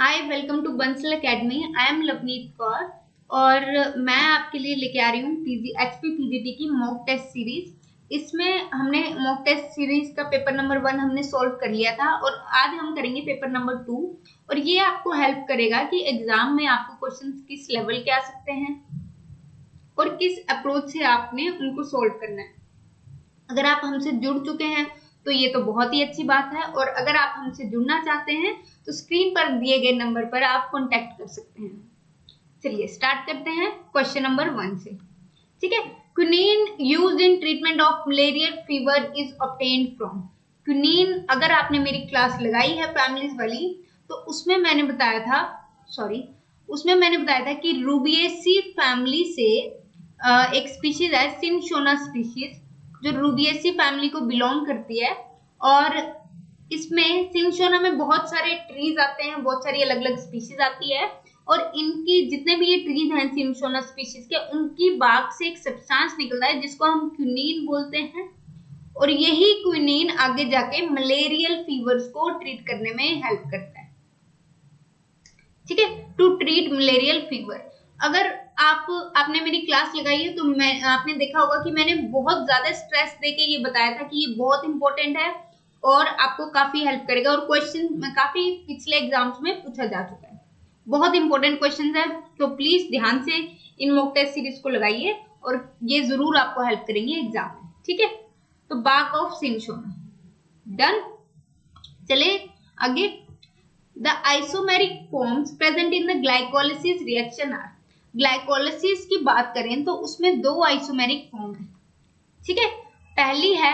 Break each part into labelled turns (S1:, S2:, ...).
S1: Hi, welcome to Bansal academy. I am Lovneet Kaur और मैं आपके लिए लेके आ रही हूँ एचपी पीजीटी की मॉक टेस्ट सीरीज। इसमें हमने मॉक टेस्ट सीरीज का पेपर नंबर 1 हमने सॉल्व कर लिया था और आज हम करेंगे पेपर नंबर 2। और ये आपको हेल्प करेगा कि एग्जाम में आपको क्वेश्चंस किस लेवल के आ सकते हैं और किस अप्रोच से आपने उनको सॉल्व करना है। अगर आप हमसे जुड़ चुके हैं तो ये तो बहुत ही अच्छी बात है, और अगर आप हमसे जुड़ना चाहते हैं तो स्क्रीन पर दिए गए नंबर पर आप कांटेक्ट कर सकते हैं। चलिए स्टार्ट करते हैं क्वेश्चन नंबर 1 से। ठीक है, quinine used in treatment of malarial fever is obtained from. Quinine, अगर आपने मेरी क्लास लगाई है फैमिलीज वाली तो उसमें मैंने बताया था कि रूबिएसी फैमिली से एक स्पीशीज है सिनशोना स्पीशीज, जो रूबिएसी फैमिली को बिलोंग करती है। और इसमें सिनशोना में बहुत सारे ट्रीज आते हैं, बहुत सारी अलग अलग स्पीशीज आती है, और इनकी जितने भी ये ट्रीज हैं सिनशोना स्पीशीज के, उनकी बाग से एक सब्सटेंस निकलता है जिसको हम क्विनीन बोलते हैं। और यही क्विनीन आगे जाके मलेरियल फीवर्स को ट्रीट करने में हेल्प करता है। ठीक है, टू ट्रीट मलेरियल फीवर। अगर आपने मेरी क्लास लगाई है तो आपने देखा होगा कि मैंने बहुत ज्यादा स्ट्रेस देके ये बताया था कि ये बहुत इंपॉर्टेंट है और आपको काफी हेल्प करेगा, और क्वेश्चन काफी पिछले एग्जाम्स में पूछा जा चुका है। बहुत इंपॉर्टेंट क्वेश्चन है, तो प्लीज ध्यान से इन मॉक टेस्ट सीरीज को लगाइए और ये जरूर आपको हेल्प करेंगे एग्जाम में। ठीक है, तो बाग ऑफ सिनशोना डन। चले आगे। The isomeric forms present in the glycolysis reaction are। Glycolysis की बात करें तो उसमें दो आइसोमेरिक फॉर्म है। ठीक है, पहली है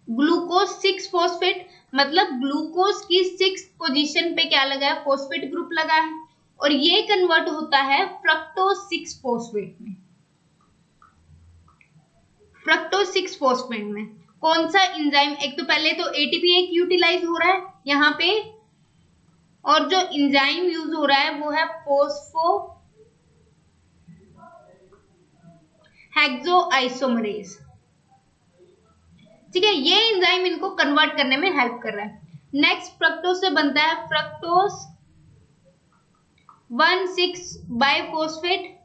S1: ग्लूकोज 6 फॉस्फेट, मतलब ग्लूकोज की 6 पोजीशन पे क्या लगा है, फॉस्फेट ग्रुप लगा है, और ये कन्वर्ट होता है फ्रक्टोज 6 फॉस्फेट में। फ्रक्टोज 6 फॉस्फेट में कौन सा एंजाइम, एक तो पहले तो एटीपी एक यूटिलाइज हो रहा है यहाँ पे, और जो एंजाइम यूज हो रहा है वो है फोस्फो हेक्सोआइसोमरेज। ठीक है, ये एंजाइम इनको कन्वर्ट करने में हेल्प कर रहा है। नेक्स्ट फ्रक्टोज से बनता है फ्रक्टोज 1,6 बाइफॉस्फेट,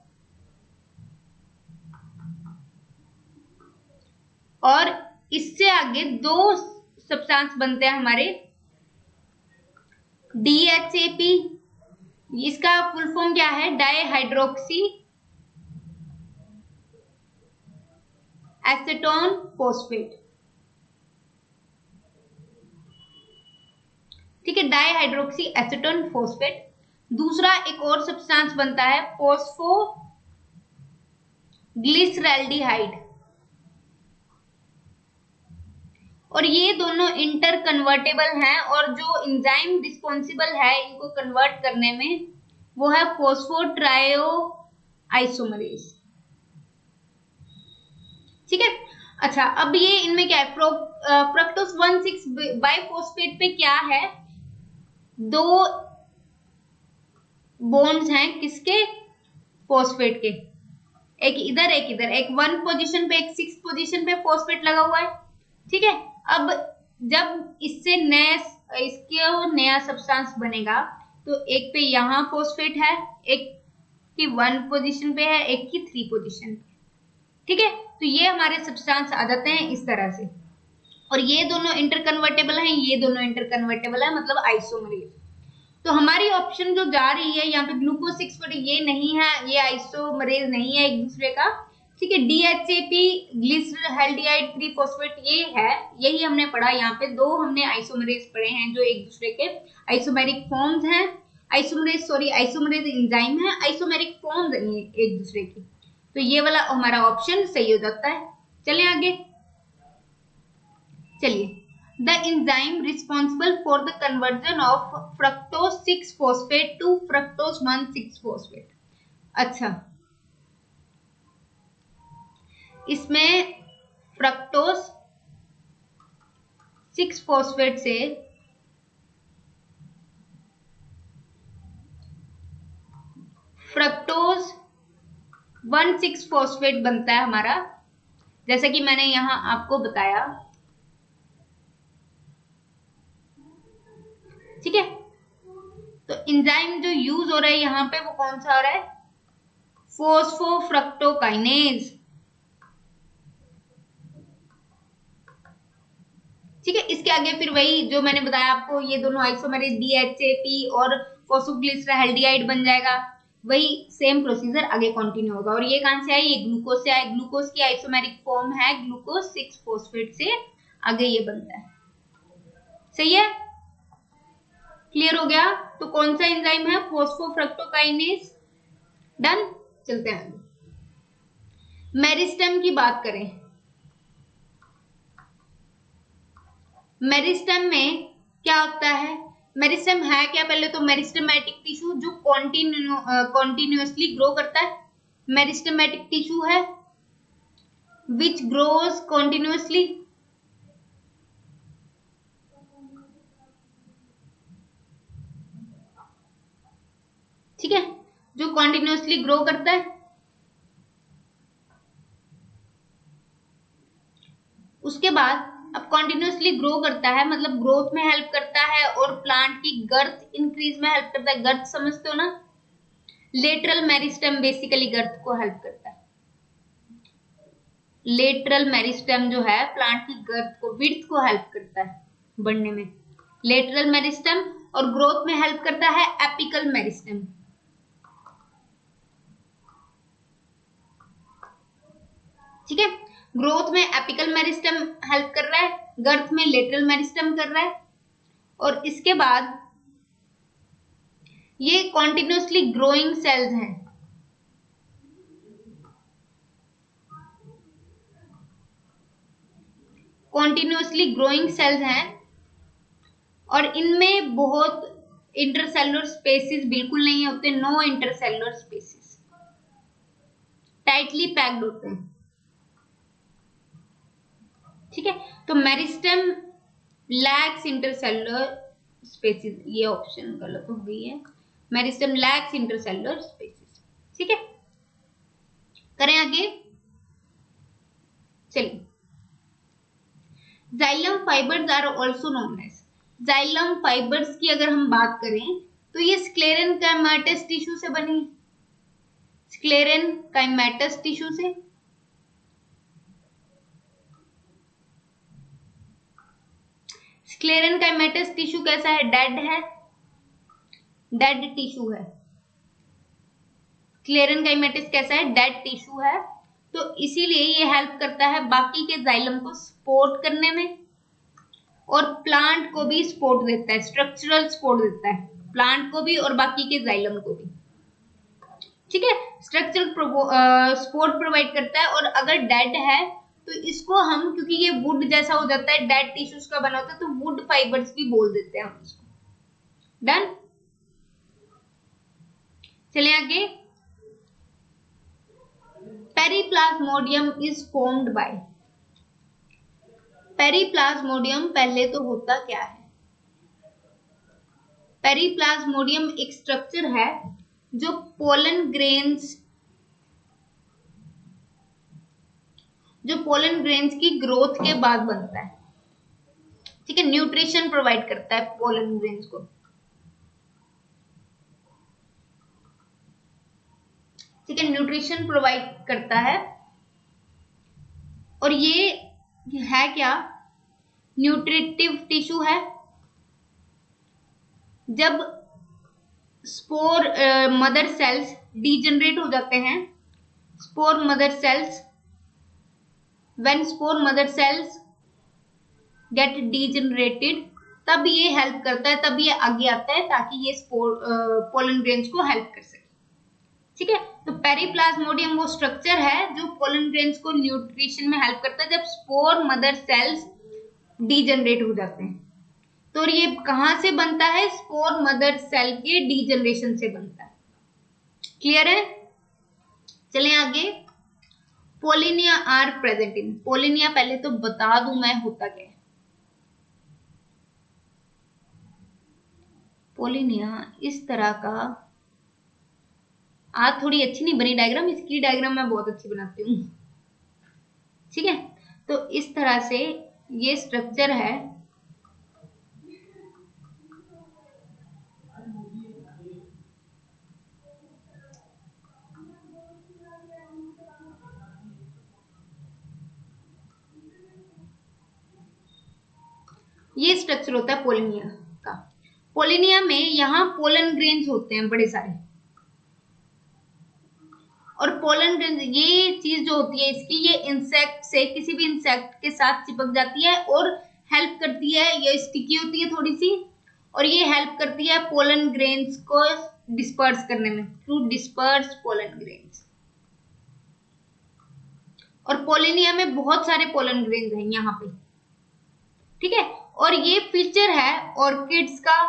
S1: और इससे आगे दो सब्सटेंस बनते हैं हमारे DHAP। इसका फुल फॉर्म क्या है, डाईहाइड्रोक्सी एसीटोन फॉस्फेट। ठीक है, डाईहाइड्रोक्सी एसीटोन फॉस्फेट। दूसरा एक और सब्सटेंस बनता है फॉस्फो ग्लिसरैल्डिहाइड, और ये दोनों इंटर कन्वर्टेबल हैं, और जो एंजाइम रिस्पॉन्सिबल है इनको कन्वर्ट करने में वो है फोस्फोट्रायो आइसोमरेज। ठीक है, अच्छा अब ये इनमें क्या है, फ्रक्टोज 1,6 बाइफॉस्फेट पे क्या है, दो बॉन्ड्स हैं किसके, फॉस्फेट के, एक इधर एक इधर, एक 1 पोजीशन पे एक 6 पोजीशन पे फॉस्फेट लगा हुआ है। ठीक है, अब जब इससे नया सब्सटेंस बनेगा तो एक पे यहाँ फॉस्फेट है, एक की 1 पोजीशन पे है, एक की 3 पोजीशन पे। ठीक है, तो ये हमारे सब्सटेंस आ जाते हैं इस तरह से, और ये दोनों इंटरकन्वर्टेबल हैं, ये दोनों इंटरकन्वर्टेबल है, मतलब आइसोमरेज। तो हमारी ऑप्शन जो जा रही है यहाँ पे ग्लूकोज 6 ये नहीं है, ये आइसोमरेज नहीं है एक दूसरे का। ठीक है, DHAP ग्लिसरैल्डिहाइड 3 फॉस्फेट ये है, यही हमने पढ़ा। यहाँ पे दो हमने आइसोमरेज पढ़े हैं जो एक दूसरे के आइसोमेरिक फॉर्म्स हैं, आइसोमरेज एंजाइम है, आइसोमेरिक फॉर्म्स हैं एक दूसरे की। तो ये वाला हमारा ऑप्शन सही हो जाता है। चलिए आगे। चलिए, the enzyme responsible for the conversion of fructose 6 phosphate to fructose 1,6 phosphate। अच्छा, इसमें फ्रक्टोज 6 फॉस्फेट से फ्रक्टोज 1,6 फॉस्फेट बनता है हमारा, जैसा कि मैंने यहां आपको बताया। ठीक है, एंजाइम जो यूज हो रहा है यहाँ पे वो कौन सा हो रहा है? फोस्फोफ्रक्टोकाइनेज। ठीक है, इसके आगे फिर वही जो मैंने बताया आपको, ये दोनों आइसोमरेज DHAP और फॉस्फोग्लिसराल्डिहाइड बन जाएगा। वही सेम प्रोसीजर आगे कंटिन्यू होगा। और ये कहां से है? ये ग्लूकोज से है। ग्लूकोज की आइसोमेरिक फॉर्म है ग्लूकोज 6 फॉस्फेट से आगे ये बनता है। सही है, क्लियर हो गया? तो कौन सा एंजाइम है? फोस्फोफ्रक्टोकाइनेज। डन, चलते हैं आगे। मेरिस्टेम की बात करें, मेरिस्टेम में क्या होता है? मेरिस्टेम है क्या? पहले तो मेरिस्टेमेटिक टिश्यू जो कॉन्टिन्यूअसली ग्रो करता है, मेरिस्टेमेटिक टिश्यू है विच ग्रोज कॉन्टिन्यूअसली। ठीक है, जो कॉन्टिन्यूअसली ग्रो करता है। उसके बाद अब कॉन्टिन्यूअसली ग्रो करता है मतलब ग्रोथ में हेल्प करता है और प्लांट की गर्थ इंक्रीज में हेल्प करता है। गर्थ समझते हो ना? लेटरल मेरिस्टेम बेसिकली गर्थ को हेल्प करता है। लेटरल मेरिस्टेम जो है प्लांट की गर्थ को, विड्थ को हेल्प करता है बढ़ने में, लेटरल मेरिस्टेम। और ग्रोथ में हेल्प करता है एपिकल मेरिस्टेम। ठीक है, ग्रोथ में एपिकल मेरिस्टेम हेल्प कर रहा है, गर्थ में लेटरल मेरिस्टेम कर रहा है। और इसके बाद ये कॉन्टिन्यूअसली ग्रोइंग सेल्स हैं। कॉन्टिन्यूअसली ग्रोइंग सेल्स हैं और इनमें बहुत इंटरसेलुलर स्पेसिस बिल्कुल नहीं होते, no intercellular spaces, tightly packed होते हैं। ठीक है, तो मेरिस्टेम लैक्स इंटरसेलुलर स्पेसिस, ये ऑप्शन गलत हो गई है, मेरिस्टेम लैक्स इंटरसेलुलर स्पेसिस। ठीक है, करें आगे, चलिए। Xylem fibres are also known as, xylem fibres की अगर हम बात करें तो ये स्क्लेरेनकाइमेटस टिश्यू से बनी है, स्क्लेरेनकाइमेटस टिश्यू से। स्क्लेरेनकाइमेटस टिश्यू कैसा है? डेड है, डेड टिश्यू है। स्क्लेरेनकाइमेटस कैसा है? डेड टिश्यू है। तो इसीलिए ये हेल्प करता है बाकी के जाइलम को सपोर्ट करने में और प्लांट को भी सपोर्ट देता है, स्ट्रक्चरल सपोर्ट देता है प्लांट को भी और बाकी के जाइलम को भी। ठीक है, स्ट्रक्चरल सपोर्ट प्रोवाइड करता है। और अगर डेड है तो इसको हम, क्योंकि ये वुड जैसा हो जाता है, डेड टिश्यूज का बना होता है, तो वुड फाइबर्स भी बोल देते हैं हम इसको। डन, चले आगे। पेरिप्लाज्मोडियम इज फॉर्म्ड बाय, पेरिप्लाज्मोडियम पहले तो होता क्या है? पेरिप्लाज्मोडियम एक स्ट्रक्चर है जो पोलन ग्रेन्स, जो पोलन ग्रेन्स की ग्रोथ के बाद बनता है। ठीक है, न्यूट्रिशन प्रोवाइड करता है पोलन ग्रेन्स को। ठीक है, न्यूट्रिशन प्रोवाइड करता है। और ये है क्या? न्यूट्रिटिव टिश्यू है। जब स्पोर मदर सेल्स डीजनरेट हो जाते हैं, spore mother cells, when spore mother cells get degenerated, तब ये हेल्प करता है, तब ये आगे आता है ताकि ये स्पोर पोलन ग्रेन्स को हेल्प कर सके। ठीक है, तो पेरिप्लाज्मोडियम वो स्ट्रक्चर है जो पोलन ग्रेन्स को न्यूट्रिशन में हेल्प करता है जब स्पोर मदर सेल्स डीजनरेट हो जाते हैं। तो ये कहां से बनता है? स्पोर मदर सेल के डीजनरेशन से बनता है। क्लियर है? चलें आगे। Pollinia are present in, pollinia पहले तो बता दूं मैं होता क्या है। पोलिनिया इस तरह का, आज थोड़ी अच्छी नहीं बनी डायग्राम, इसकी डायग्राम मैं बहुत अच्छी बनाती हूँ। ठीक है, तो इस तरह से ये स्ट्रक्चर है। ये स्ट्रक्चर होता है पोलिनिया का। पोलिनिया में यहाँ पोलन ग्रेन्स होते हैं बड़े सारे, और पोलन ग्रेन्स ये चीज जो होती है इसकी, ये इंसेक्ट से, किसी भी इंसेक्ट के साथ चिपक जाती है और हेल्प करती है, ये स्टिकी होती है थोड़ी सी, और ये हेल्प करती है पोलन ग्रेन्स को डिस्पर्स करने में, टू डिस्पर्स पोलन ग्रेन्स। और पोलिनिया में बहुत सारे पोलन ग्रेन्स हैं यहाँ पे, ठीक है। और ये फीचर है ऑर्किड्स का।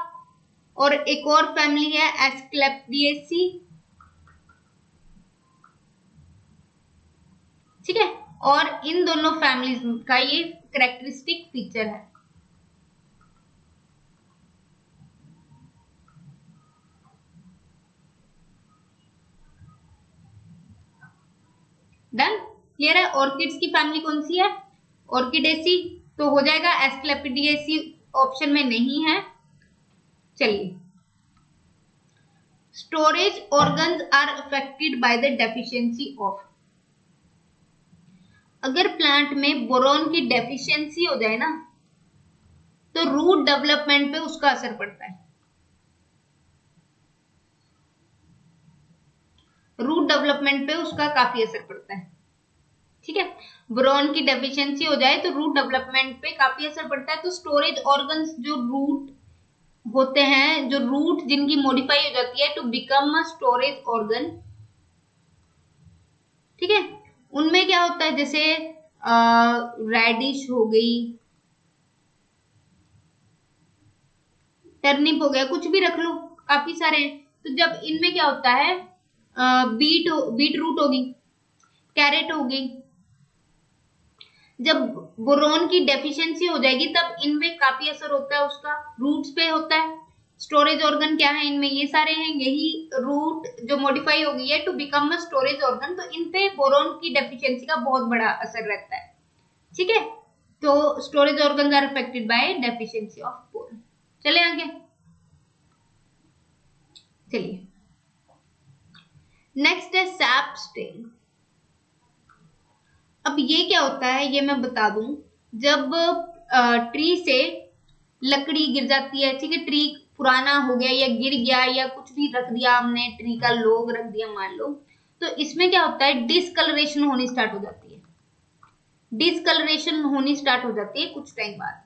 S1: और एक और फैमिली है एस्क्लेपिडिएसी, ठीक है। और इन दोनों फैमिलीज का ये कैरेक्टरिस्टिक फीचर है। डन, क्लियर है। ऑर्किड्स की फैमिली कौन सी है? ऑर्किडेसी, तो हो जाएगा एस्क्लेपिडिएसी ऑप्शन में नहीं है। चलिए, storage organs are affected by the deficiency of. अगर प्लांट में बोरॉन की डेफिशिएंसी हो जाए ना, तो रूट डेवलपमेंट पे उसका असर पड़ता है। रूट डेवलपमेंट पे उसका काफी असर पड़ता है, ठीक है। बोरॉन की डेफिशिएंसी हो जाए तो रूट डेवलपमेंट पे काफी असर पड़ता है। तो स्टोरेज ऑर्गन्स जो रूट होते हैं, जो रूट जिनकी मॉडिफाई हो जाती है to become a storage organ, ठीक है, उनमें क्या होता है, जैसे रेडिश हो गई, टर्निप हो गया, कुछ भी रख लो, काफी सारे हैं। तो जब इनमें क्या होता है, बीट रूट होगी, कैरेट होगी, जब बोरॉन की डेफिशिएंसी हो जाएगी तब इनमें काफी असर होता है, उसका रूट्स पे होता है। स्टोरेज ऑर्गन क्या है इनमें, ये सारे हैं, यही रूट जो मॉडिफाई हो गई है to become a storage organ, तो इन पे बोरॉन की डेफिशिएंसी का बहुत बड़ा असर रहता है, ठीक है। तो storage organ are affected by deficiency of boron. चले आगे, चलिए नेक्स्ट है सैप स्टेन। अब ये क्या होता है ये मैं बता दूं, जब ट्री से लकड़ी गिर जाती है, ठीक है, ट्री पुराना हो गया या गिर गया या कुछ भी रख दिया हमने, ट्री का लोग रख दिया मान लो, तो इसमें क्या होता है, डिसकलरेशन होनी स्टार्ट हो जाती है। डिसकलरेशन होनी स्टार्ट हो जाती है कुछ टाइम बाद,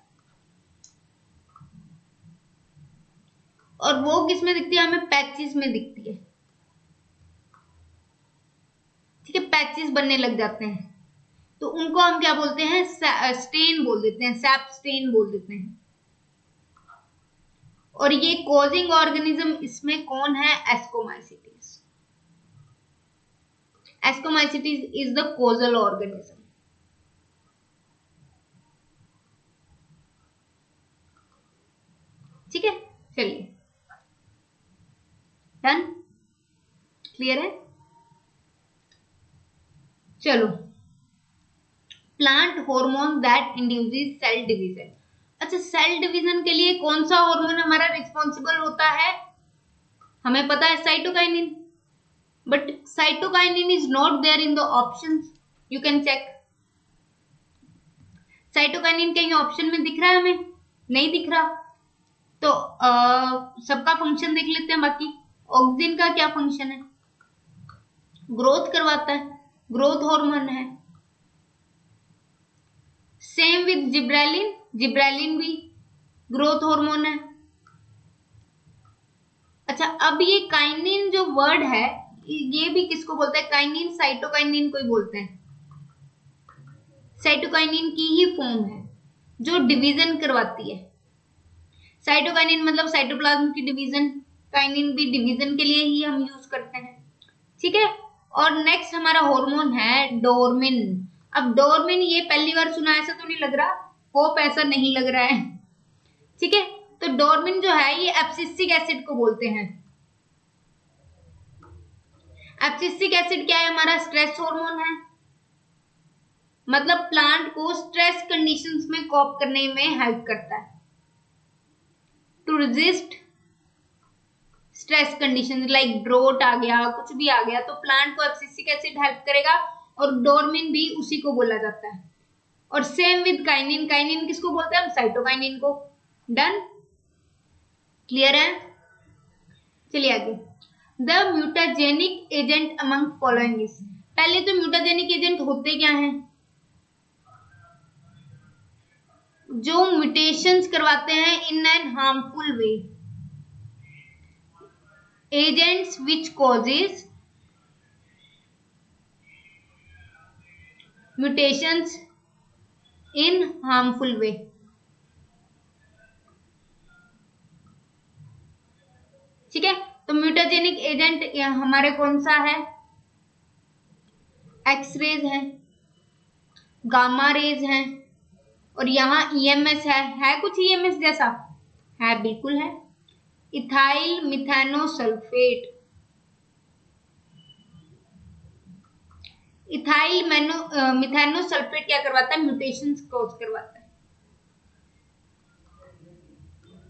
S1: और वो किस में दिखती है, हमें पैचेस में दिखती है, ठीक है, पैचेस बनने लग जाते हैं, तो उनको हम क्या बोलते हैं, स्टेन बोल देते हैं, सैप स्टेन बोल देते हैं। और ये कॉजिंग ऑर्गेनिज्म इसमें कौन है, ascomycetes. Ascomycetes is the causal organism, ठीक है। चलिए, डन, क्लियर है। चलो, plant hormone that induces cell division. अच्छा, सेल डिवीजन के लिए कौन सा हार्मोन हमारा रिस्पॉन्सिबल होता है, हमें पता है cytokinin, but cytokinin is not there in the options, you can check. Cytokinin कहीं ऑप्शन में दिख रहा है, हमें नहीं दिख रहा, तो सबका फंक्शन देख लेते हैं। बाकी ऑक्सिन का क्या फंक्शन है, ग्रोथ करवाता है, ग्रोथ हार्मोन है। सेम विद जिब्रेलिन, जिब्रेलिन भी ग्रोथ हार्मोन है। अच्छा, अब ये काइनिन जो वर्ड है, ये भी किसको बोलते हैं, काइनिन साइटोकाइनिन को ही बोलते हैं। साइटोकाइनिन की ही फॉर्म है जो डिवीजन करवाती है। साइटोकाइनिन मतलब साइटोप्लाज्म की डिवीजन, काइनिन भी डिवीजन के लिए ही हम यूज करते हैं, ठीक है। और नेक्स्ट हमारा हार्मोन है डोरमिन। अब डोरमिन ये पहली बार सुना, ऐसा तो नहीं लग रहा, होप ऐसा नहीं लग रहा है, ठीक है। तो डोरमिन जो है ये एब्सिसिक एसिड को बोलते हैं। एब्सिसिक एसिड क्या है, हमारा स्ट्रेस हार्मोन है, मतलब प्लांट को स्ट्रेस कंडीशंस में कॉप करने में हेल्प करता है, to resist stress condition, like drought आ गया, कुछ भी आ गया, तो प्लांट को एब्सिसिक एसिड हेल्प करेगा, और डोरमिन भी उसी को बोला जाता है। और सेम विद काइनिन, काइनिन किसको बोलते हैं हम, साइटोकाइनिन को। डन, क्लियर है? चलिए आगे। The mutagenic agent among following is, पहले तो म्यूटाजेनिक एजेंट होते क्या हैं? जो म्यूटेशंस करवाते हैं in an harmful way, agents which causes mutations in harmful way. ठीक है, तो म्यूटाजेनिक एजेंट हमारे कौन सा है? एक्सरेज है, गामा रेज है, और यहाँ ईएमएस है कुछ ईएमएस जैसा है, बिल्कुल है। इथाइल मिथेनोसल्फेट, इथाइल मिथेनोसल्फेट क्या करवाता है? म्यूटेशंस कॉज करवाता है।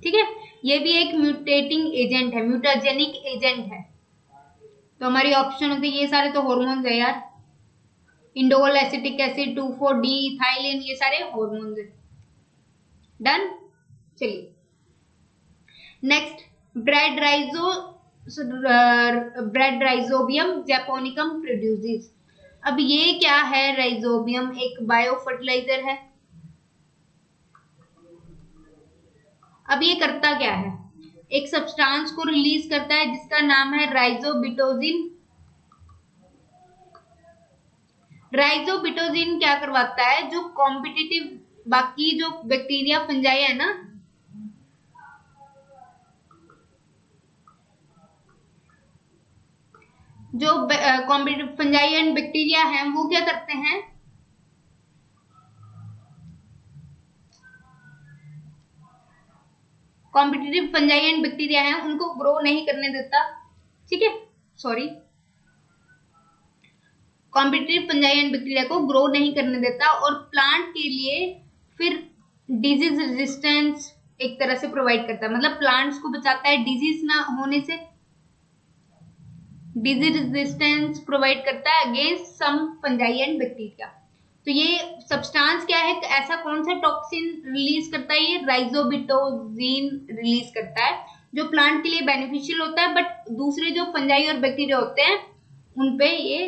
S1: ठीक है, ये भी एक म्यूटेटिंग एजेंट है, म्यूटाजेनिक एजेंट है। तो हमारी ऑप्शन होती है, ये सारे तो हॉर्मोन्स है यार, indole acetic acid, 2,4-D, ethylene, ये सारे हॉर्मोन्स है। डन, चलिए next, bread rhizobium japonicum produces. अब ये क्या है? राइजोबियम एक बायो फर्टिलाइजर है। अब ये करता क्या है? एक सब्सटेंस को रिलीज करता है जिसका नाम है राइजोबिटोजिन। राइजोबिटोजिन क्या करवाता है? जो कॉम्पिटिटिव बाकी जो बैक्टीरिया फंजाई है ना, जो कॉम्पिटिटिव फंजाई एंड बैक्टीरिया हैं, वो क्या करते हैं? कॉम्पिटिटिव फंजाई एंड बैक्टीरिया हैं, उनको ग्रो नहीं करने देता। ठीक है, sorry, competitive fungi and bacteria को ग्रो नहीं करने देता, और प्लांट के लिए फिर डिजीज रेजिस्टेंस एक तरह से प्रोवाइड करता है, मतलब प्लांट्स को बचाता है डिजीज ना होने से, डिजीज रेजिस्टेंस प्रोवाइड करता है against some fungi and bacteria. तो ये सब्सटेंस क्या है? ऐसा कौन सा टॉक्सिन रिलीज करता है? ये राइजोबिटोजिन रिलीज करता है, जो प्लांट के लिए बेनिफिशियल होता है, बट दूसरे जो फंजाई और बैक्टीरिया होते हैं उनपे ये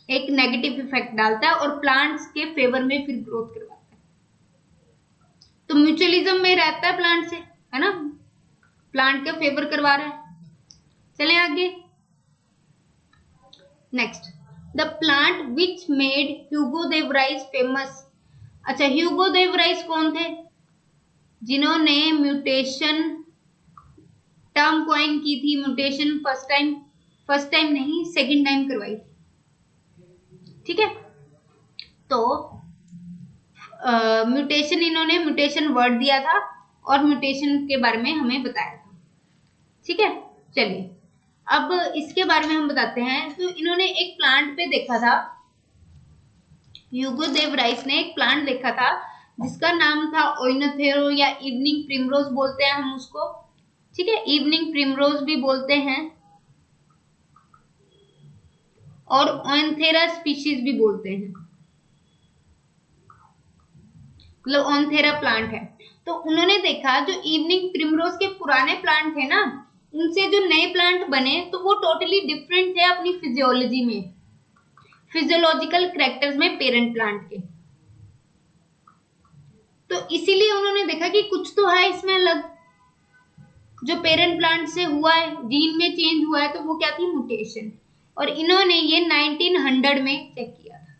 S1: एक नेगेटिव इफेक्ट डालता है और प्लांट्स के फेवर में फिर ग्रोथ करवाता है। तो म्यूचुअलिज्म में रहता है प्लांट से, है ना, प्लांट का फेवर करवा रहा है। चलें आगे। Next, the plant which made Hugo de Vries famous. अच्छा, ह्यूगो देव राइस कौन थे? जिन्होंने म्यूटेशन टर्म कॉइन की थी, म्यूटेशन फर्स्ट टाइम नहीं, सेकंड टाइम करवाई थी। ठीक है, तो म्यूटेशन, इन्होंने म्यूटेशन वर्ड दिया था और म्यूटेशन के बारे में हमें बताया था। ठीक है, चलिए अब इसके बारे में हम बताते हैं। तो इन्होंने एक प्लांट पे देखा था, ह्यूगो देव राइस ने एक प्लांट देखा था जिसका नाम था ओइनोथेरो, या इवनिंग प्रिमरोज बोलते हैं हम उसको। ठीक है, इवनिंग प्रिमरोज भी बोलते हैं और ओइनथेरा स्पीशीज भी बोलते हैं, मतलब ओइनथेरा प्लांट है। तो उन्होंने देखा जो इवनिंग प्रिमरोज के पुराने प्लांट थे ना, उनसे जो नए प्लांट बने तो वो टोटली डिफरेंट थे अपनी फिजियोलॉजी में, फिजियोलॉजिकल कैरेक्टर्स में पेरेंट प्लांट के। तो इसीलिए उन्होंने देखा कि कुछ तो है इसमें अलग, जो पेरेंट प्लांट से हुआ है, जीन में चेंज हुआ है, तो वो क्या थी? म्यूटेशन। और इन्होंने ये 1900 में चेक किया था।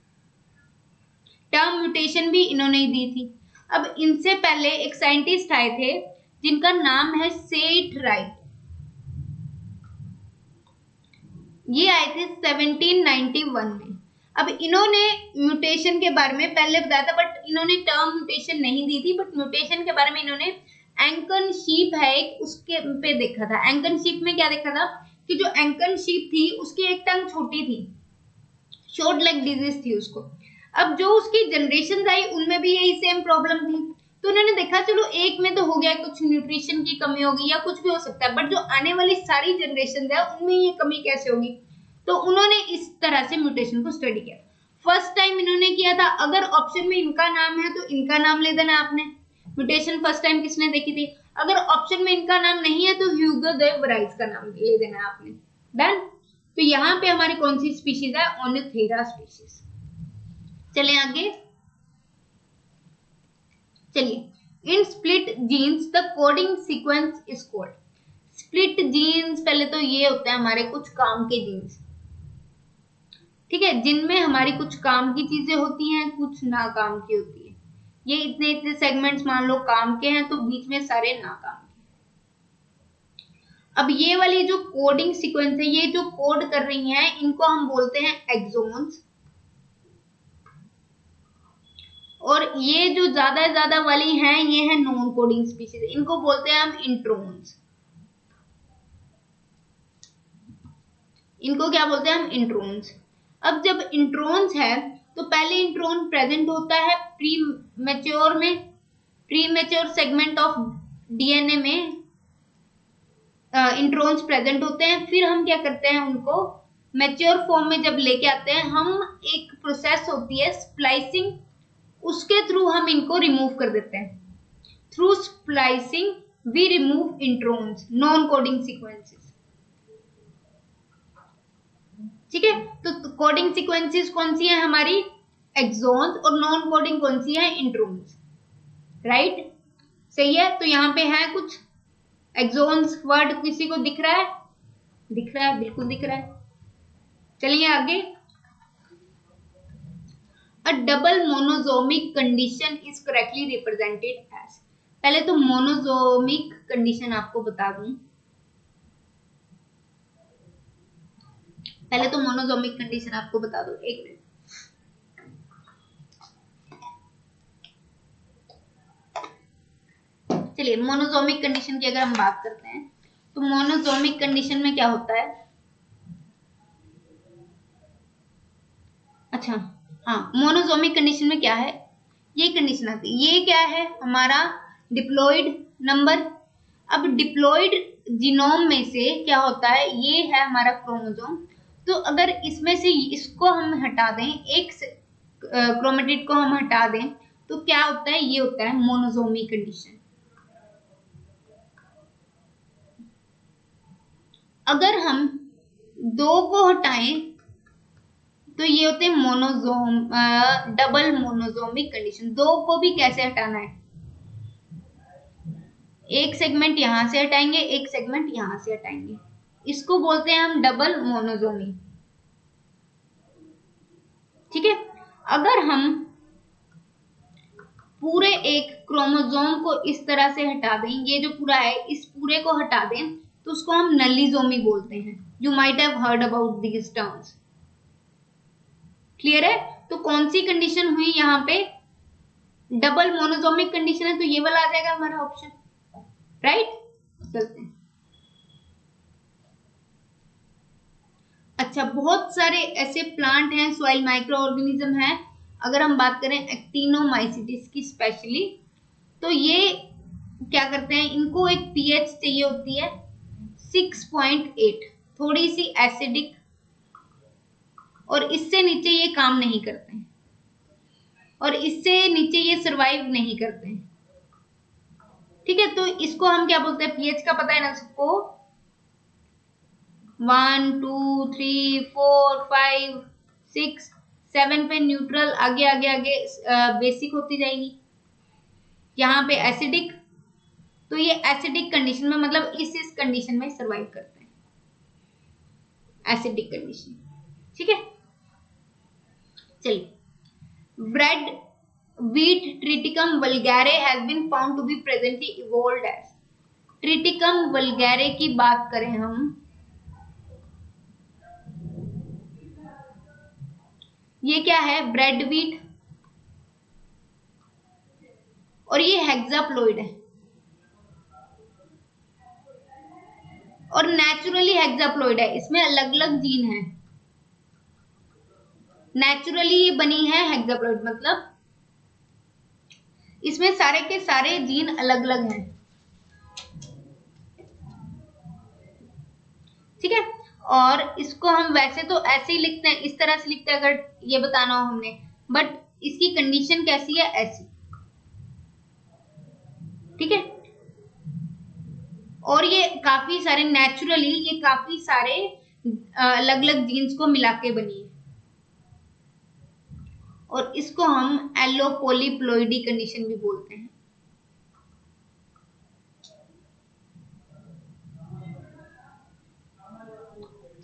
S1: टर्म म्यूटेशन भी इन्होंने ही दी थी। अब इनसे पहले एक साइंटिस्ट आए थे जिनका नाम है सेठ राइट, ये आए थे 1791 में। अब इन्होंने म्यूटेशन के बारे में पहले बताया था, बट इन्होंने टर्म म्यूटेशन नहीं दी थी, बट म्यूटेशन के बारे में इन्होंने एंकन शीप है एक, उसके पे देखा था। एंकन शीप में क्या देखा था कि जो एंकन शीप थी उसकी एक टंग छोटी थी, शॉर्ट लेग डिजीज थी उसको। अब जो उसकी जनरेशन आई उनमें भी यही सेम प्रॉब्लम थी, तो उन्होंने देखा चलो एक में तो हो गया, कुछ न्यूट्रिशन की कमी होगी या कुछ भी हो सकता है, बट जो आने वाली सारी जनरेशन है उनमें ये कमी कैसे होगी। तो उन्होंने इस तरह से म्यूटेशन को स्टडी किया। फर्स्ट टाइम इन्होंने किया था, अगर ऑप्शन में इनका नाम है तो इनका नाम ले देना आपने, म्यूटेशन फर्स्ट टाइम किसने देखी थी? अगर ऑप्शन में इनका नाम नहीं है तो ह्यूगो द वराइस का नाम ले देना है आपने। डन। तो यहाँ पे हमारी कौन सी स्पीशीज है? Oenothera species. चले आगे। चलिए, in split genes the coding sequence is called. Split genes, पहले तो ये होते हैं हमारे कुछ काम के जीन्स, ठीक है, जिनमें हमारी कुछ काम की चीजें होती हैं, कुछ ना काम की होती है। ये इतने इतने सेगमेंट्स मान लो काम के हैं, तो बीच में सारे ना काम के। अब ये वाली जो कोडिंग सीक्वेंस है, ये जो कोड कर रही हैं, इनको हम बोलते हैं एक्सोन्स। और ये जो ज्यादा वाली हैं, ये है नॉन कोडिंग स्पीशीज, इनको बोलते हैं हम इंट्रोन्स। इनको क्या बोलते हैं हम? इंट्रोन्स। अब जब इंट्रोन्स है तो पहले इंट्रोन प्रेजेंट होता है प्री मैच्योर में, pre mature segment of DNA में इंट्रोन्स प्रेजेंट होते हैं। फिर हम क्या करते हैं, उनको मैच्योर फॉर्म में जब लेके आते हैं हम, एक प्रोसेस होती है स्प्लाइसिंग, उसके थ्रू हम इनको रिमूव कर देते हैं। Through splicing we remove introns, non coding sequences. ठीक है, तो कोडिंग सीक्वेंसेस कौन सी है हमारी? एक्सोन्स। और नॉन कोडिंग कौन सी है? इंट्रोन्स। राइट, सही है। तो यहाँ पे है कुछ एक्सोन्स वर्ड, किसी को दिख रहा है? दिख रहा है, बिल्कुल दिख रहा है। चलिए आगे। A double monosomic condition is correctly represented as. पहले तो मोनोजोमिक कंडीशन आपको बता दूं, पहले तो मोनोजोमिक कंडीशन आपको बता दो, एक मिनट। चलिए, मोनोजोमिक कंडीशन की अगर हम बात करते हैं तो मोनोजोमिक कंडीशन में क्या होता है? अच्छा, हाँ, मोनोजोमिक कंडीशन में क्या है? ये कंडीशन आती है, ये क्या है हमारा? Diploid number. अब डिप्लॉइड जीनोम में से क्या होता है? ये है हमारा क्रोमोसोम। तो अगर इसमें से इसको हम हटा दें, एक क्रोमेटिड को हम हटा दें, तो क्या होता है? ये होता है मोनोजोमिक कंडीशन। अगर हम दो को हटाएं तो ये होते हैं मोनोजोम, डबल मोनोजोमिक कंडीशन। दो को भी कैसे हटाना है? एक सेगमेंट यहां से हटाएंगे, एक सेगमेंट यहां से हटाएंगे, इसको बोलते हैं हम डबल मोनोजोमी। ठीक है, अगर हम पूरे एक क्रोमोसोम को इस तरह से हटा दें, ये जो पूरा है इस पूरे को हटा दें, तो उसको हम नलीजोमी बोलते हैं। You might have heard about these terms. Clear है? तो कौन सी कंडीशन हुई यहाँ पे? डबल मोनोजोमिक कंडीशन है, तो ये वाला आ जाएगा हमारा ऑप्शन। राइट, चलते हैं। अच्छा, बहुत सारे ऐसे प्लांट हैं, सॉइल माइक्रो ऑर्गेनिज्म है। अगर हम बात करें एक्टिनोमाइसीट्स की स्पेशली, तो ये क्या करते हैं? इनको एक पीएच चाहिए होती है 6.8, थोड़ी सी एसिडिक, और इससे नीचे ये काम नहीं करते हैं, और इससे नीचे ये सरवाइव नहीं करते हैं। ठीक है, तो इसको हम क्या बोलते हैं? पीएच का पता है ना सबको? 1 2 3 4 5 6 7 पे न्यूट्रल, आगे आगे आगे बेसिक होती जाएगी। यहाँ पे एसिडिक, तो ये एसिडिक कंडीशन में, मतलब इस कंडीशन में सरवाइव करते हैं, एसिडिक कंडीशन। ठीक है, चलिए। Bread wheat triticum vulgare has been found to be presently evolved as। ट्रिटिकम वल्गैरे की बात करें हम, ये क्या है? ब्रेड व्हीट, और ये हेक्साप्लॉइड है, और नेचुरली हेक्साप्लॉइड है, इसमें अलग अलग जीन है। नेचुरली ये बनी है हेक्साप्लॉइड, मतलब इसमें सारे के सारे जीन अलग अलग हैं। ठीक है, और इसको हम वैसे तो ऐसे ही लिखते हैं, इस तरह से लिखते हैं अगर ये बताना हो हमने, बट इसकी कंडीशन कैसी है? ऐसी। ठीक है। और ये काफी सारे नेचुरली ये काफी सारे अलग अलग जीन्स को मिला के बनी है और इसको हम एलोपोलिप्लोइडी कंडीशन भी बोलते हैं।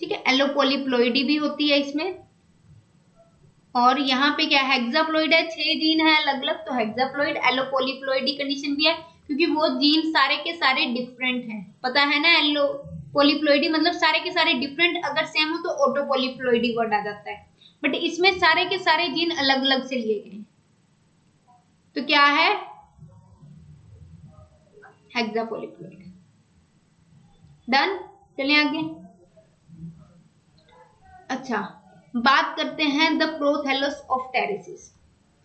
S1: ठीक है, एलोपोलिप्लोइडी भी होती है इसमें। और यहाँ पे क्या हेक्साप्लॉइड है, 6 जीन है अलग अलग, तो हेक्साप्लॉइड एलोपोलिप्लोइडी कंडीशन भी है क्योंकि वो जीन सारे के सारे डिफरेंट हैं। पता है ना, एलोपोलिप्लोइडी मतलब सारे के सारे डिफरेंट, अगर सेम हो तो ऑटोपोलिप्लोइडी वर्ड आ जाता है, बट इसमें सारे के सारे जीन अलग अलग से लिए गए, तो क्या है हेक्सापोलिप्लोइड। डन, चलिए आगे। अच्छा, बात करते हैं the prothallus of Pteris.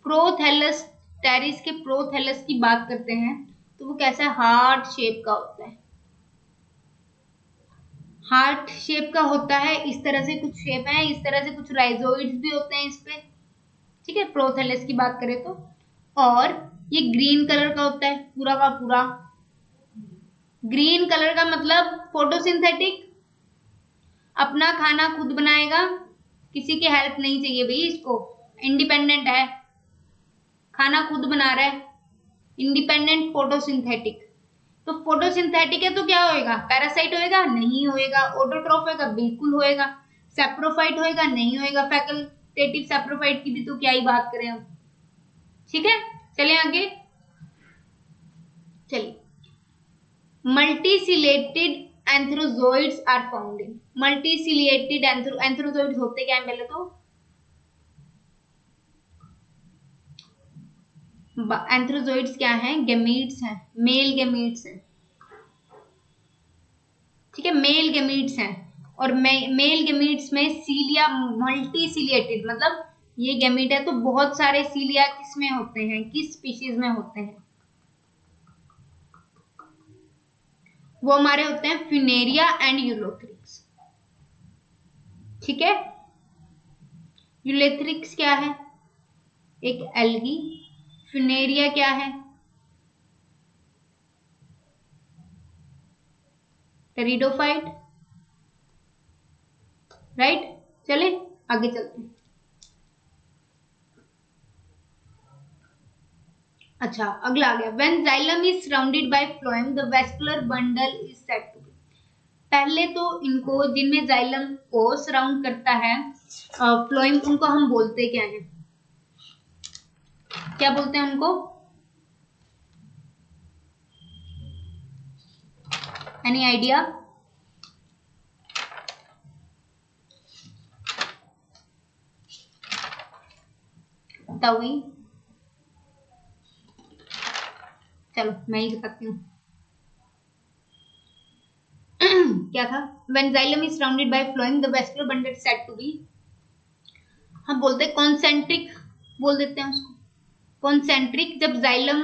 S1: Prothallus, Pteris के प्रोथैलस की बात करते हैं तो वो कैसा हार्ट शेप का होता है। हार्ट शेप का होता है, इस तरह से कुछ शेप है, इस तरह से कुछ राइजोइड्स भी होते हैं इस पे। ठीक है, प्रोथैलस की बात करें तो। और ये ग्रीन कलर का होता है पूरा का पूरा। ग्रीन कलर का मतलब फोटोसिंथेटिक, अपना खाना खुद बनाएगा, किसी की हेल्प नहीं चाहिए भाई इसको, इंडिपेंडेंट है, खाना खुद बना रहा है, इंडिपेंडेंट फोटोसिंथेटिक। तो फोटोसिंथेटिक है तो क्या होएगा, पैरासाइट होएगा? नहीं होएगा। ऑटोट्रॉफ होएगा? बिल्कुल होएगा। सेप्रोफाइट होएगा? नहीं होएगा। फैकल्टेटिव सेप्रोफाइट की भी तो क्या ही बात करें हम। ठीक है, चलिए आगे। चलिए, मल्टीसिलेटेड एंथ्रोजोइड्स आर फाउंड इन। मल्टीसिलिएटेड एंथ्रोजोइड्स होते क्या है पहले तो? एंथ्रोजोइड्स क्या हैं? गैमीट्स हैं, मेल गैमीट्स हैं। ठीक है, मेल गैमीट्स हैं। और मेल गैमीट्स में सीलिया मल्टीसिलिएटेड, मतलब ये गैमीट है तो बहुत सारे सीलिया किसमें होते हैं, किस स्पीशीज में होते हैं? वो हमारे होते हैं फ्यूनेरिया एंड यूलोथ्रिक्स। ठीक है, यूलोथ्रिक्स क्या है? एक एल्गी। फ्यूनेरिया क्या है? टेरिडोफाइट। राइट, चले आगे चलते हैं। अच्छा, अगला आ गया, when xylem is surrounded by phloem the vascular bundle is said to be. पहले तो इनको, जिनमें जाइलम को सराउंड करता है फ्लोएम, उनको हम बोलते क्या है? क्या बोलते हैं उनको? Any idea? तवी, चलो मैं ही बताती हूँ। क्या था? When xylem is surrounded by phloem, the vascular bundle is said to be, हम बोलते हैं कॉन्सेंट्रिक, बोल देते हैं उसको कॉन्सेंट्रिक। जब जाइलम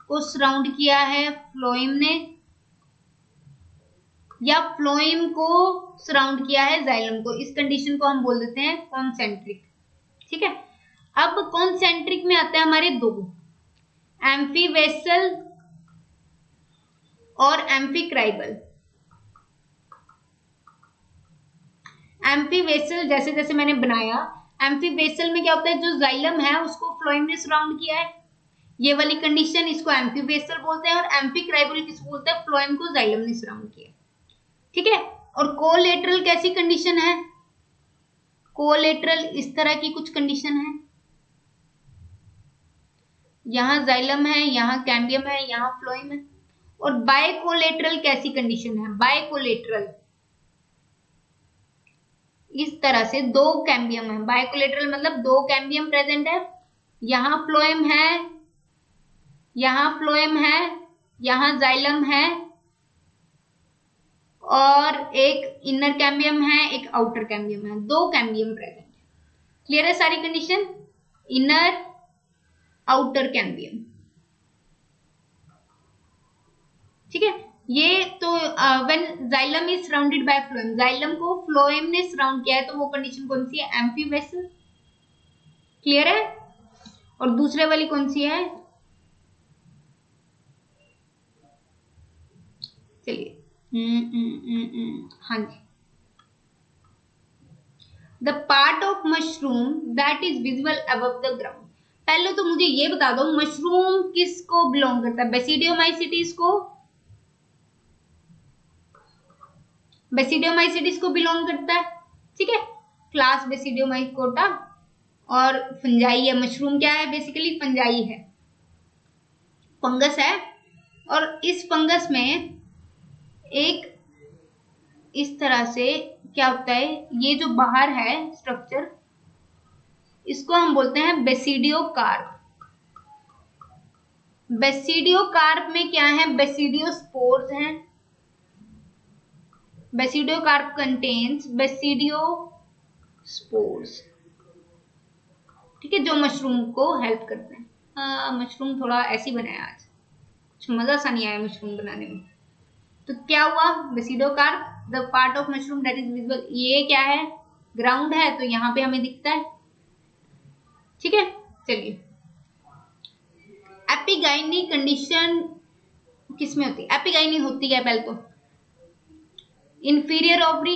S1: को सराउंड किया है फ्लोएम ने, या फ्लोएम को सराउंड किया है जाइलम को, इस कंडीशन को हम बोल देते हैं कॉन्सेंट्रिक। ठीक है, अब कॉन्सेंट्रिक में आते हैं हमारे दो, एम्फीवेसल और एम्फीक्राइबल। एम्फीवेसल जैसे जैसे मैंने बनाया, एम्फीवेसल में क्या होता है, जो जाइलम है उसको फ्लोएम ने सराउंड किया है, ये वाली कंडीशन, इसको एम्फीवेसल बोलते हैं। और एम्फीक्राइबल किसको बोलते हैं? फ्लोएम को जाइलम ने सराउंड किया। ठीक है, और कोलेटरल कैसी कंडीशन है? कोलेटरल इस तरह की कुछ कंडीशन है, यहां जाइलम है, यहां कैम्बियम है, यहां फ्लोएम है। और बायकोलेटरल कैसी कंडीशन है? बायकोलेटरल इस तरह से दो कैम्बियम है। बायकोलेटरल मतलब दो कैम्बियम प्रेजेंट है, यहां फ्लोएम है, यहां फ्लोएम है, यहां जाइलम है, और एक इनर कैम्बियम है, एक आउटर कैम्बियम है, दो कैम्बियम प्रेजेंट है। क्लियर है सारी कंडीशन? Inner outer cambium. ठीक है, ये तो when xylem is surrounded by phloem, xylem को फ्लोएम ने सराउंड किया है, तो वो कंडीशन कौन सी है? एम्फीवेसल। क्लियर है? और दूसरे वाली कौन सी है? चलिए हाँ जी, the part of mushroom that is visible above the ground. पहले तो मुझे ये बता दो मशरूम किसको बिलोंग करता है? बेसिडियोमाइसीटीज को, बेसिडियोमाइसीटीज को बिलोंग करता है, ठीक है, क्लास बेसिडियोमाइकोटा। और फंजाई है, मशरूम क्या है? बेसिकली फंजाई है, फंगस है। और इस फंगस में एक इस तरह से क्या होता है, ये जो बाहर है स्ट्रक्चर, इसको हम बोलते हैं बेसिडियोकार्प। बेसिडियोकार्प में क्या है? बेसिडियोस्पोर्स हैं। बेसिडियोकार्प कंटेन्स बेसिडियोस्पोर्स, ठीक है, जो मशरूम को हेल्प करते हैं। मशरूम थोड़ा ऐसी बनाया आज, कुछ मजा सा नहीं आया मशरूम बनाने में। तो क्या हुआ? Basidiocarp the part of mushroom that is visible, ये क्या है? ग्राउंड है, तो यहाँ पे हमें दिखता है, ठीक है। चलिए, एपिगाइनी कंडीशन किसमें होती है? एपिगाइनी होती है पहले तो inferior ovary,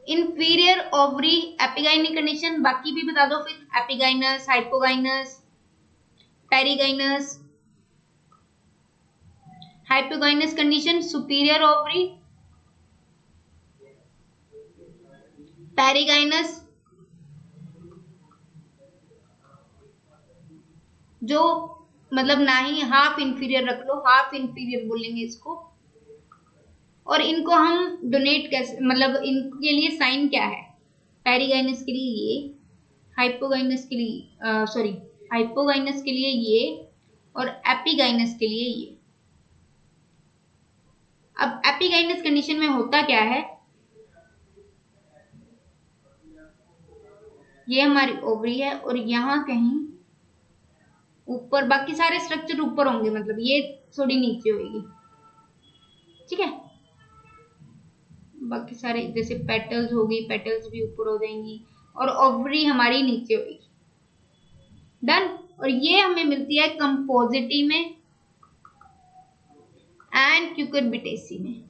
S1: inferior ovary epigyny condition. बाकी भी बता दो फिर, epigynous, hypogynous, perigynous. Hypogynous condition superior ovary, perigynous जो मतलब ना ही हाफ इंफीरियर रख लो, हाफ इंफीरियर बोलेंगे इसको। और इनको हम डोनेट कैसे, मतलब इनके लिए साइन क्या है? पेरिगाइनस के लिए ये, हाइपोगाइनस के लिए सॉरी हाइपोगाइनस के लिए ये, और एपिगाइनस के लिए ये। अब एपिगाइनस कंडीशन में होता क्या है, ये हमारी ओवरी है और यहाँ कहीं ऊपर, बाकी सारे स्ट्रक्चर ऊपर होंगे, मतलब ये थोड़ी नीचे होगी, ठीक है। बाकी सारे जैसे पेटल्स होगी, पेटल्स भी ऊपर हो जाएंगी, और ओवरी हमारी नीचे होगी। डन। और ये हमें मिलती है कंपोजिटी में एंड क्यूकरबिटेसी में,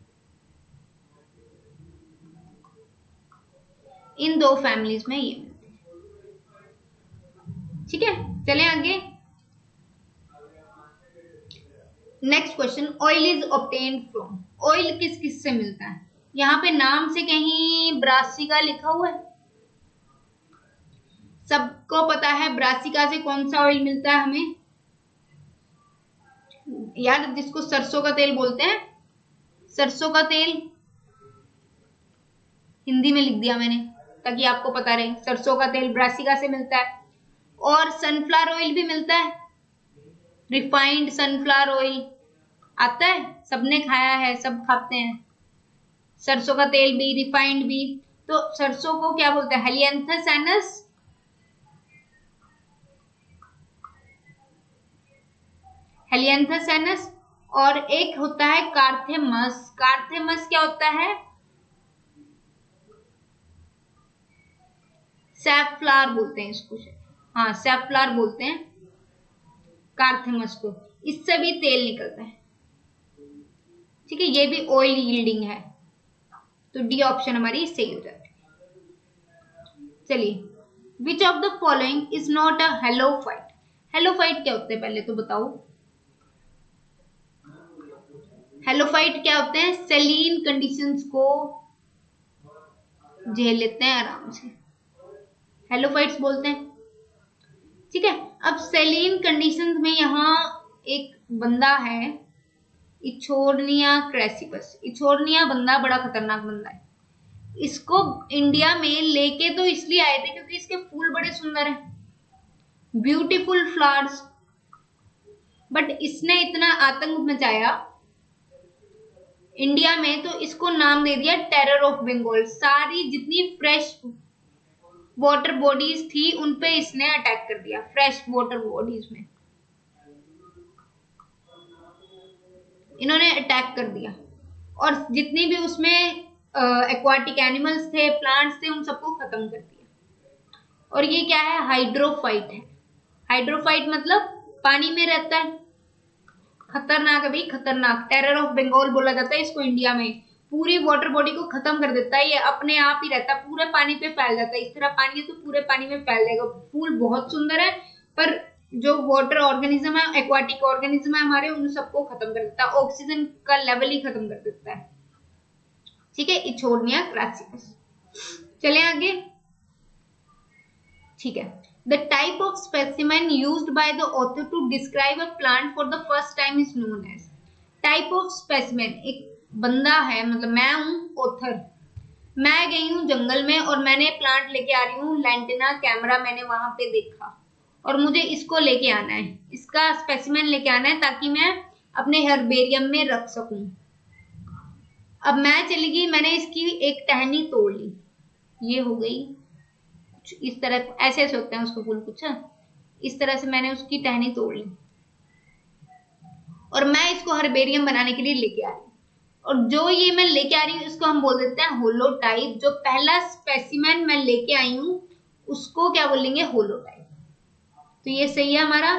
S1: इन दो फैमिलीज में ये मिलती है, ठीक है। चलें आगे। Next question, oil is obtained from. Oil किस किस से मिलता है? यहाँ पे नाम से कहीं ब्रासिका लिखा हुआ है, सबको पता है ब्रासिका से कौन सा ऑयल मिलता है हमें यार? जिसको सरसों का तेल बोलते हैं, सरसों का तेल हिंदी में लिख दिया मैंने ताकि आपको पता रहे। सरसों का तेल ब्रासिका से मिलता है। और सनफ्लावर ऑयल भी मिलता है, रिफाइंड सनफ्लावर ऑयल आता है, सबने खाया है, सब खाते हैं सरसों का तेल भी, रिफाइंड भी। तो सरसों को क्या बोलते हैं? Helianthus anus, Helianthus anus. और एक होता है कार्थेमस। कार्थेमस क्या होता है? सैफफ्लावर बोलते हैं इसको, हाँ सैफफ्लावर बोलते हैं कार्थेमस को। इससे भी तेल निकलता है, ठीक है। ये भी ऑयल यील्डिंग है, तो डी ऑप्शन हमारी सही हो जाती है। चलिए, which of the following is not a halophyte. Halophyte क्या होते हैं पहले तो बताओ? हेलोफाइट क्या होते हैं? सेलीन कंडीशंस को झेल लेते हैं आराम से, हेलोफाइट्स बोलते हैं, ठीक है। अब सेलीन कंडीशंस में यहाँ एक बंदा है, इछोरनिया क्रेसिपस। इछोरनिया बंदा बड़ा खतरनाक बंदा है। इसको इंडिया में लेके तो इसलिए आए थे क्योंकि इसके फूल बड़े सुंदर हैं, ब्यूटीफुल फ्लावर्स। बट इसने इतना आतंक मचाया इंडिया में, तो इसको नाम दे दिया टेरर ऑफ बंगाल। सारी जितनी फ्रेश वाटर बॉडीज थी उन पे इसने अटैक कर दिया, फ्रेश वाटर बॉडीज में इन्होंने अटैक कर दिया। और जितनी भी उसमें एक्वाटिक एनिमल्स थे, प्लांट्स थे, उन सबको खत्म कर दिया। और ये क्या है? हाइड्रोफाइट है। हाइड्रोफाइट मतलब पानी में रहता है। खतरनाक है भाई, खतरनाक। टेरर ऑफ बंगाल बोला जाता है इसको इंडिया में। पूरी वाटर बॉडी को खत्म कर देता है, ये अपने आप ही रहता है, पूरे पानी पे फैल जाता है। इस तरह पानी है तो पूरे पानी में फैल जाएगा। फूल बहुत सुंदर है, पर जो वाटर ऑर्गेनिज्म है, एक्वाटिक ऑर्गेनिज्म है हमारे, उन सबको खत्म कर देता है, ऑक्सीजन का लेवल ही खत्म कर देता है। ठीक है, इचोर्निया क्रासियस। चले आगे। ठीक है, the type of specimen used by the author to describe a plant for the first time is known as. Type of specimen, एक बंदा है, मतलब मैं हूं ऑथर, मैं गई हूं जंगल में और मैंने प्लांट लेके आ रही हूँ, लैंटिना कैमरा मैंने वहां पे देखा और मुझे इसको लेके आना है, इसका स्पेसिमेन लेके आना है ताकि मैं अपने हर्बेरियम में रख सकूं। अब मैं चली गई, मैंने इसकी एक टहनी तोड़ ली, ये हो गई कुछ इस तरह, ऐसे ऐसे होते हैं उसको फूल कुछ इस तरह से, मैंने उसकी टहनी तोड़ ली और मैं इसको हर्बेरियम बनाने के लिए लेके आ रही हूँ। और जो ये मैं लेके आ रही हूँ इसको हम बोल देते हैं होलोटाइप। जो पहला स्पेसिमेन मैं लेके आई हूँ उसको क्या बोलेंगे, होलोटाइप। तो ये सही है हमारा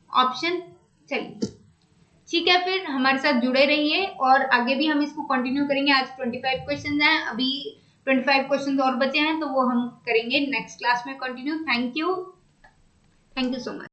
S1: ऑप्शन। चलिए ठीक है, फिर हमारे साथ जुड़े रहिए और आगे भी हम इसको कंटिन्यू करेंगे। आज 25 क्वेश्चन हैं, अभी 25 क्वेश्चन और बचे हैं, तो वो हम करेंगे नेक्स्ट क्लास में continue. Thank you so much.